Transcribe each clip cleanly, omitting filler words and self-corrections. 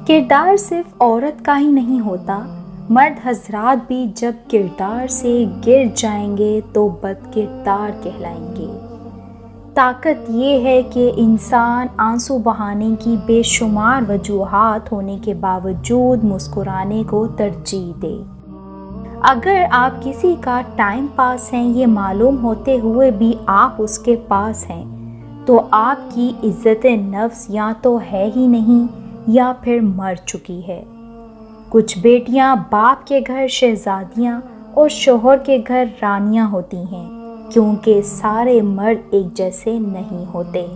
کردار صرف عورت کا ہی نہیں ہوتا، مرد حضرات بھی جب کردار سے گر جائیں گے تو بد کردار کہلائیں گے۔ طاقت یہ ہے کہ انسان آنسو بہانے کی بے شمار وجوہات ہونے کے باوجود مسکرانے کو ترجیح دے۔ اگر آپ کسی کا ٹائم پاس ہیں یہ معلوم ہوتے ہوئے بھی آپ اس کے پاس ہیں تو آپ کی عزت نفس یا تو ہے ہی نہیں یا پھر مر چکی ہے۔ کچھ بیٹیاں باپ کے گھر شہزادیاں اور شوہر کے گھر رانیاں ہوتی ہیں، کیونکہ سارے مرد ایک جیسے نہیں ہوتے۔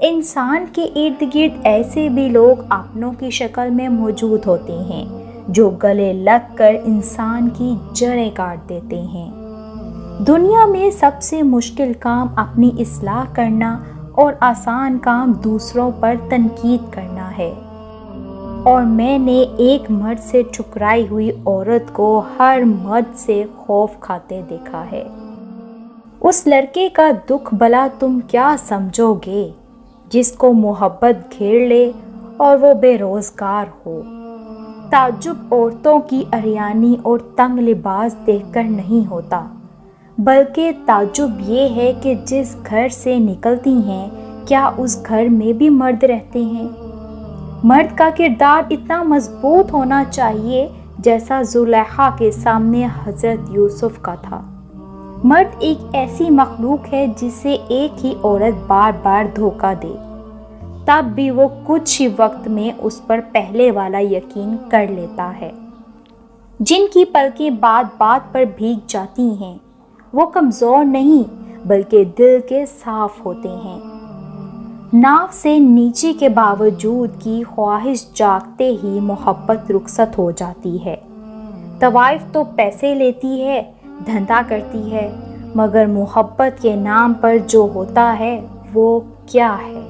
انسان کے ارد گرد ایسے بھی لوگ اپنوں کی شکل میں موجود ہوتے ہیں جو گلے لگ کر انسان کی جڑیں کاٹ دیتے ہیں۔ دنیا میں سب سے مشکل کام اپنی اصلاح کرنا اور آسان کام دوسروں پر تنقید کرنا ہے، اور میں نے ایک مرد سے ٹھکرائی ہوئی عورت کو ہر مرد سے خوف کھاتے دیکھا ہے۔ اس لڑکے کا دکھ بھلا تم کیا سمجھو گے جس کو محبت گھیر لے اور وہ بے روزگار ہو۔ تعجب عورتوں کی عریانی اور تنگ لباس دیکھ کر نہیں ہوتا، بلکہ تعجب یہ ہے کہ جس گھر سے نکلتی ہیں کیا اس گھر میں بھی مرد رہتے ہیں۔ مرد کا کردار اتنا مضبوط ہونا چاہیے جیسا زلیخا کے سامنے حضرت یوسف کا تھا۔ مرد ایک ایسی مخلوق ہے جسے ایک ہی عورت بار بار دھوکہ دے، تب بھی وہ کچھ ہی وقت میں اس پر پہلے والا یقین کر لیتا ہے۔ جن کی پلکیں بات بات پر بھیگ جاتی ہیں وہ کمزور نہیں بلکہ دل کے صاف ہوتے ہیں۔ ناو سے نیچے کے باوجود کی خواہش جاگتے ہی محبت رخصت ہو جاتی ہے۔ طوائف تو پیسے لیتی ہے، دھندا کرتی ہے، مگر محبت کے نام پر جو ہوتا ہے وہ کیا ہے؟